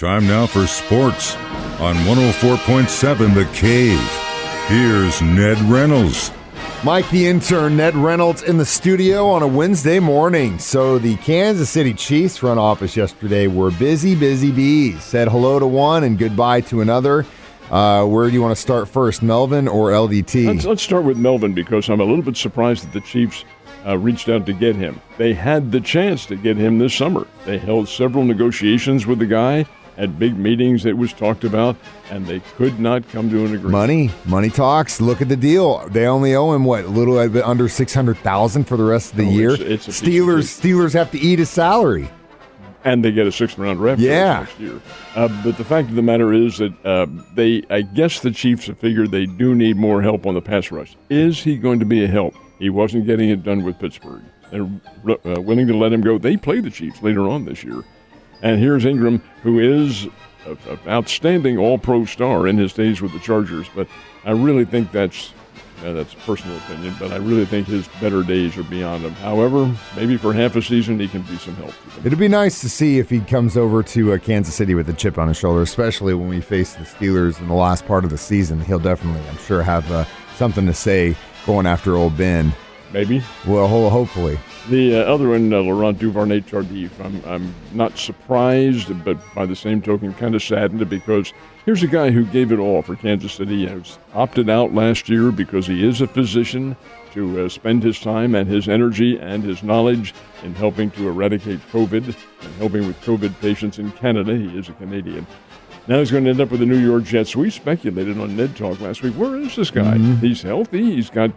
Time now for sports on 104.7 The Cave. Here's Ned Reynolds. Mike, the intern, Ned Reynolds in the studio on a Wednesday morning. So the Kansas City Chiefs front office yesterday were busy bees. Said hello to one and goodbye to another. Where do you want to start first, Melvin or LDT? Let's start with Melvin because I'm a little bit surprised that the Chiefs reached out to get him. They had the chance to get him this summer. They held several negotiations with the guy, had big meetings that was talked about, and they could not come to an agreement. Money talks. Look at the deal. They only owe him, a little bit under $600,000 for the rest of the year. It's Steelers have to eat his salary. And they get a 6th-round draft next year. But the fact of the matter is that I guess the Chiefs have figured they do need more help on the pass rush. Is he going to be a help? He wasn't getting it done with Pittsburgh. They're willing to let him go. They play the Chiefs later on this year. And here's Ingram, who is an outstanding all-pro star in his days with the Chargers. But I really think that's personal opinion, but I really think his better days are beyond him. However, maybe for half a season he can be some help to them. It'd be nice to see if he comes over to Kansas City with a chip on his shoulder, especially when we face the Steelers in the last part of the season. He'll definitely, I'm sure, have something to say going after old Ben. Maybe. Well, hopefully. The other one, Laurent Duvernay-Tardif, I'm not surprised, but by the same token, kind of saddened because here's a guy who gave it all for Kansas City. He was opted out last year because he is a physician to spend his time and his energy and his knowledge in helping to eradicate COVID and helping with COVID patients in Canada. He is a Canadian. Now he's going to end up with the New York Jets. We speculated on Ned Talk last week. Where is this guy? Mm-hmm. He's healthy. He's had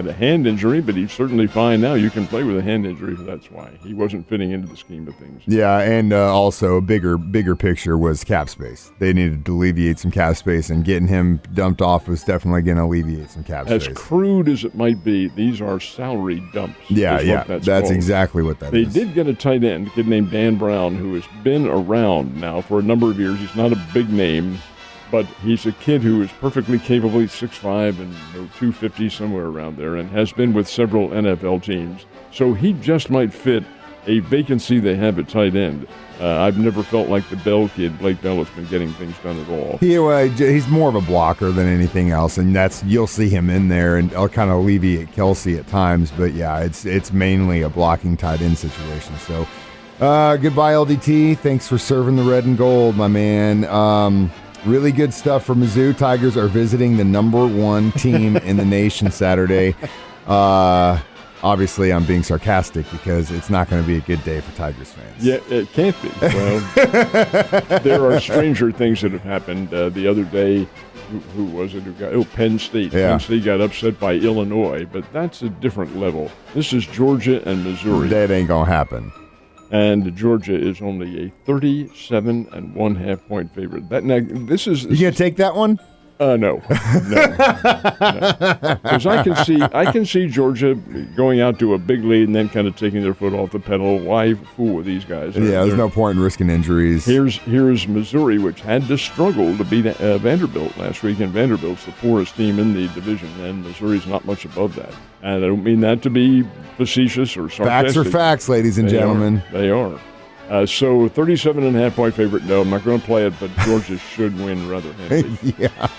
a hand injury, but he's certainly fine now. You can play with a hand injury, so that's why. He wasn't fitting into the scheme of things. Yeah, and also a bigger picture was cap space. They needed to alleviate some cap space, and getting him dumped off was definitely going to alleviate some cap space. As crude as it might be, these are salary dumps. Yeah, that's exactly what that is. They did get a tight end, a kid named Dan Brown, who has been around now for a number of years. He's not a big name, but he's a kid who is perfectly capable. He's 6'5" and 250, somewhere around there, and has been with several NFL teams. So he just might fit a vacancy they have at tight end. I've never felt like the Bell kid, Blake Bell, has been getting things done at all. He's more of a blocker than anything else, and you'll see him in there, and I'll kind of alleviate Kelsey at times. But yeah, it's mainly a blocking tight end situation. So goodbye, LDT. Thanks for serving the red and gold, my man. Really good stuff for Mizzou. Tigers are visiting the number 1 team in the nation Saturday. Obviously, I'm being sarcastic because it's not going to be a good day for Tigers fans. Yeah, it can't be. Well, there are stranger things that have happened. The other day, who was it? Penn State. Yeah. Penn State got upset by Illinois, but that's a different level. This is Georgia and Missouri. That ain't going to happen. And Georgia is only a 37.5 point favorite. You going to take that one? No. Because I can see Georgia going out to a big lead and then kind of taking their foot off the pedal. Why fool with these guys? There's no point in risking injuries. Here's Missouri, which had to struggle to beat Vanderbilt last week, and Vanderbilt's the poorest team in the division, and Missouri's not much above that. And I don't mean that to be facetious or sarcastic. Facts are facts, ladies and gentlemen. They are. So 37.5 point favorite. No, I'm not going to play it, but Georgia should win rather handily. Yeah.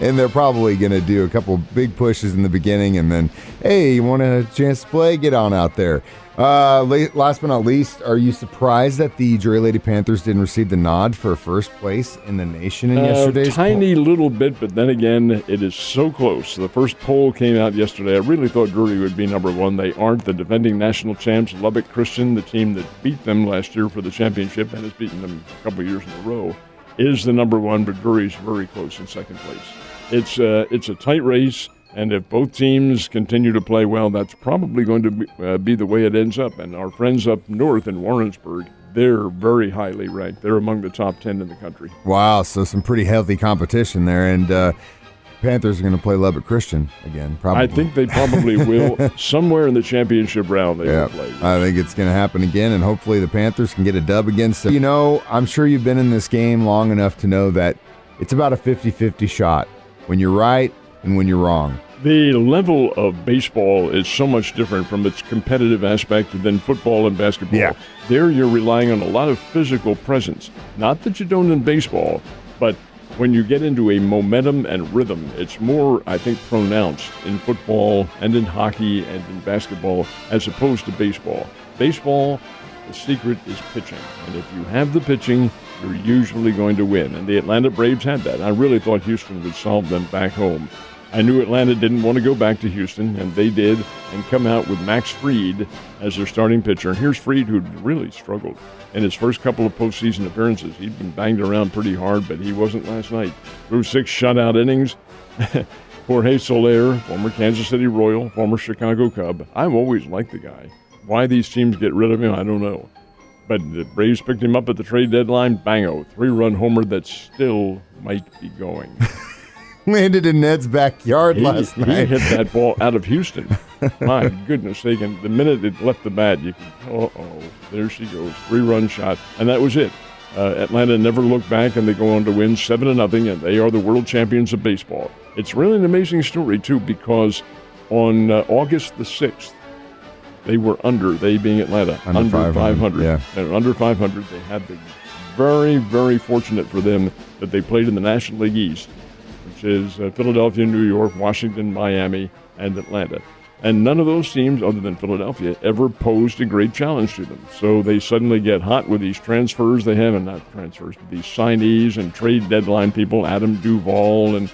And they're probably going to do a couple big pushes in the beginning, and then, hey, you want a chance to play? Get on out there. Last but not least, are you surprised that the Dre Lady Panthers didn't receive the nod for first place in the nation in yesterday's tiny little bit, but then again, it is so close. The first poll came out yesterday. I really thought Drury would be number 1. They aren't. The defending national champs, Lubbock Christian, the team that beat them last year for the championship and has beaten them a couple years in a row, is the number 1, but Drury's very close in second place. It's a tight race, and if both teams continue to play well, that's probably going to be the way it ends up. And our friends up north in Warrensburg, they're very highly ranked. They're among the top 10 in the country. Wow, so some pretty healthy competition there, and Panthers are going to play Lubbock Christian again, probably. I think they probably will. Somewhere in the championship round they will play. I think it's going to happen again, and hopefully the Panthers can get a dub against them. You know, I'm sure you've been in this game long enough to know that it's about a 50-50 shot when you're right and when you're wrong. The level of baseball is so much different from its competitive aspect than football and basketball. Yeah. There you're relying on a lot of physical presence. Not that you don't in baseball, but when you get into a momentum and rhythm, it's more, I think, pronounced in football and in hockey and in basketball as opposed to baseball. Baseball, the secret is pitching. And if you have the pitching, you're usually going to win. And the Atlanta Braves had that. I really thought Houston would solve them back home. I knew Atlanta didn't want to go back to Houston, and they did, and come out with Max Fried as their starting pitcher. And here's Fried, who really struggled in his first couple of postseason appearances. He'd been banged around pretty hard, but he wasn't last night. Threw 6 shutout innings. Jorge Soler, former Kansas City Royal, former Chicago Cub. I've always liked the guy. Why these teams get rid of him, I don't know. But the Braves picked him up at the trade deadline. Bango, 3-run homer that still might be going. Landed in Ned's backyard last night. He hit that ball out of Houston. My goodness sake. And the minute it left the bat, you can, there she goes. 3-run shot. And that was it. Atlanta never looked back, and they go on to win 7-0, and they are the world champions of baseball. It's really an amazing story, too, because on August the 6th, they being Atlanta, under 500. Yeah. And under 500, they had the very, very fortunate for them that they played in the National League East, which is Philadelphia, New York, Washington, Miami, and Atlanta. And none of those teams, other than Philadelphia, ever posed a great challenge to them. So they suddenly get hot with these transfers they have, and not transfers, but these signees and trade deadline people, Adam Duvall, and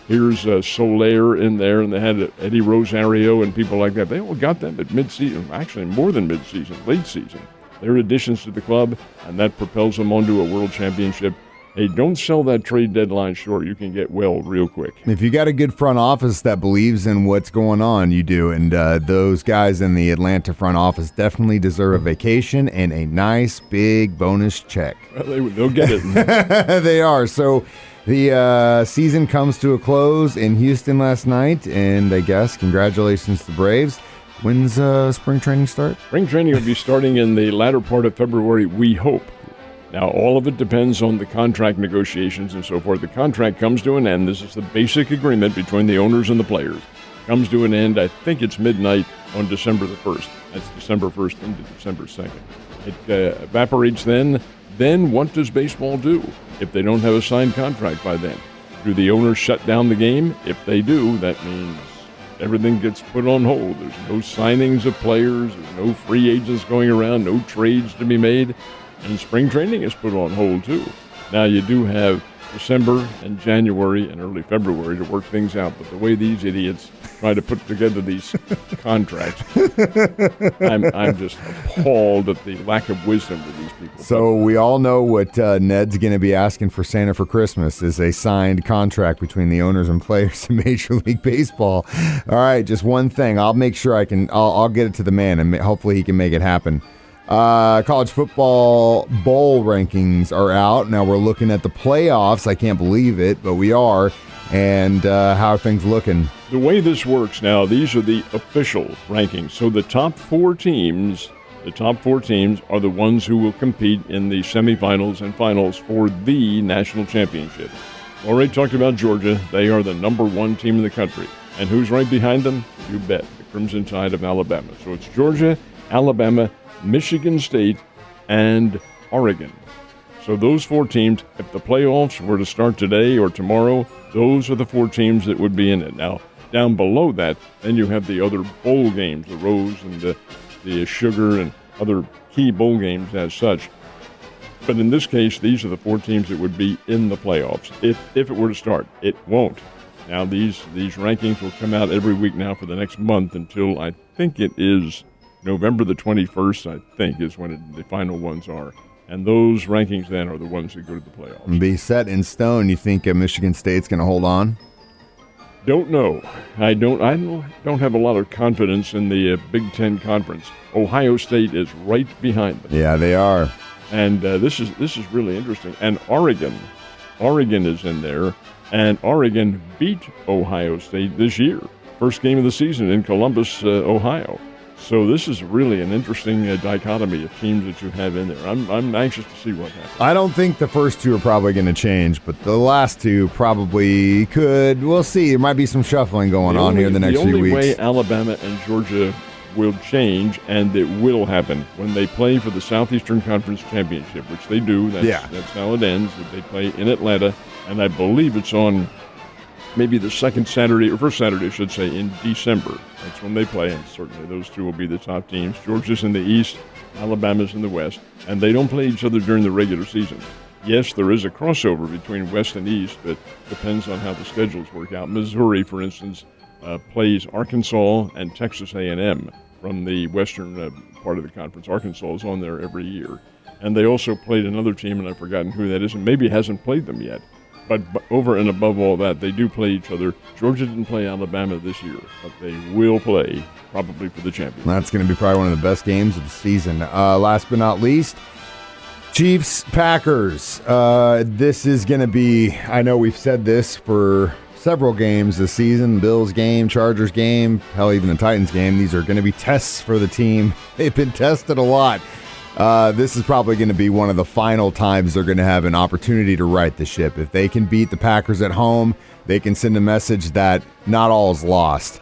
here's Soler in there, and they had Eddie Rosario and people like that. They all got them at midseason, actually more than midseason, late season. They're additions to the club, and that propels them onto a world championship. Hey, don't sell that trade deadline short. You can get well real quick. If you got a good front office that believes in what's going on, you do. And those guys in the Atlanta front office definitely deserve a vacation and a nice big bonus check. Well, they'll get it. They are. So the season comes to a close in Houston last night, and I guess congratulations to the Braves. When's spring training start? Spring training will be starting in the latter part of February, we hope. Now, all of it depends on the contract negotiations and so forth. The contract comes to an end. This is the basic agreement between the owners and the players. Comes to an end, I think it's midnight on December the 1st. That's December 1st into December 2nd. It evaporates then. Then what does baseball do if they don't have a signed contract by then? Do the owners shut down the game? If they do, that means everything gets put on hold. There's no signings of players. There's no free agents going around, no trades to be made. And spring training is put on hold, too. Now, you do have December and January and early February to work things out, but the way these idiots try to put together these contracts, I'm just appalled at the lack of wisdom with these people. So we all know what Ned's going to be asking for Santa for Christmas is a signed contract between the owners and players in Major League Baseball. All right, just one thing. I'll make sure I'll get it to the man, and hopefully he can make it happen. College football bowl rankings are out. Now we're looking at the playoffs. I can't believe it, but we are. And how are things looking? The way this works now, these are the official rankings. So the top four teams are the ones who will compete in the semifinals and finals for the national championship. Already talked about Georgia. They are the number one team in the country. And who's right behind them? You bet. The Crimson Tide of Alabama. So it's Georgia, Alabama, Michigan State, and Oregon. So those four teams, if the playoffs were to start today or tomorrow, those are the four teams that would be in it. Now, down below that, then you have the other bowl games, the Rose and the Sugar and other key bowl games as such. But in this case, these are the four teams that would be in the playoffs if it were to start. It won't. Now, these rankings will come out every week now for the next month until I think it is November the 21st, I think, is when the final ones are. And those rankings then are the ones that go to the playoffs. Be set in stone. You think Michigan State's going to hold on? Don't know. I don't have a lot of confidence in the Big Ten Conference. Ohio State is right behind them. Yeah, they are. And this is really interesting. And Oregon is in there. And Oregon beat Ohio State this year. First game of the season in Columbus, Ohio. So this is really an interesting dichotomy of teams that you have in there. I'm anxious to see what happens. I don't think the first two are probably going to change, but the last two probably could. We'll see. There might be some shuffling going on here in the next few weeks. The only way Alabama and Georgia will change, and it will happen, when they play for the Southeastern Conference Championship, which they do. That's how it ends. They play in Atlanta, and I believe it's on maybe the second Saturday, or first Saturday, I should say, in December. That's when they play, and certainly those two will be the top teams. Georgia's in the East, Alabama's in the West, and they don't play each other during the regular season. Yes, there is a crossover between West and East, but depends on how the schedules work out. Missouri, for instance, plays Arkansas and Texas A&M from the western part of the conference. Arkansas is on there every year. And they also played another team, and I've forgotten who that is, and maybe hasn't played them yet. But over and above all that, they do play each other. Georgia didn't play Alabama this year, but they will play probably for the championship. That's going to be probably one of the best games of the season. Last but not least, Chiefs-Packers. This is going to be, I know we've said this for several games this season, Bills game, Chargers game, hell, even the Titans game. These are going to be tests for the team. They've been tested a lot. This is probably going to be one of the final times they're going to have an opportunity to right the ship. If they can beat the Packers at home, they can send a message that not all is lost.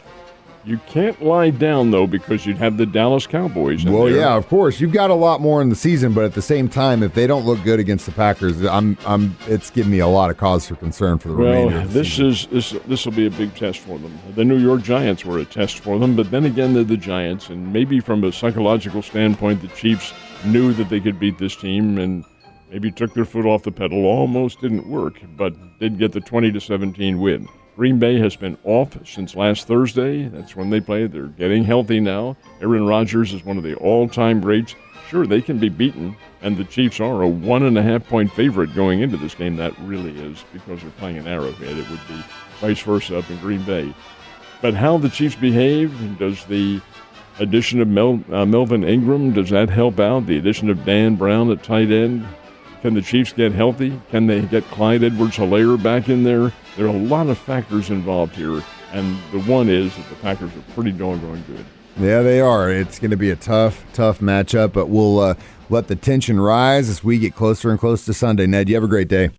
You can't lie down, though, because you'd have the Dallas Cowboys in there. Yeah, of course. You've got a lot more in the season, but at the same time, if they don't look good against the Packers, it's giving me a lot of cause for concern for the remainder of the season. This will be a big test for them. The New York Giants were a test for them, but then again, they're the Giants, and maybe from a psychological standpoint, the Chiefs knew that they could beat this team and maybe took their foot off the pedal. Almost didn't work, but did get the 20-17 win. Green Bay has been off since last Thursday. That's when they played. They're getting healthy now. Aaron Rodgers is one of the all-time greats. Sure, they can be beaten, and the Chiefs are a 1.5-point favorite going into this game. That really is, because they're playing an Arrowhead. It would be vice versa up in Green Bay. But how the Chiefs behave, does the addition of Melvin Ingram, does that help out? The addition of Dan Brown at tight end? Can the Chiefs get healthy? Can they get Clyde Edwards-Helaire back in there? There are a lot of factors involved here, and the one is that the Packers are pretty doggone good. Yeah, they are. It's going to be a tough matchup, but we'll let the tension rise as we get closer and closer to Sunday. Ned, you have a great day.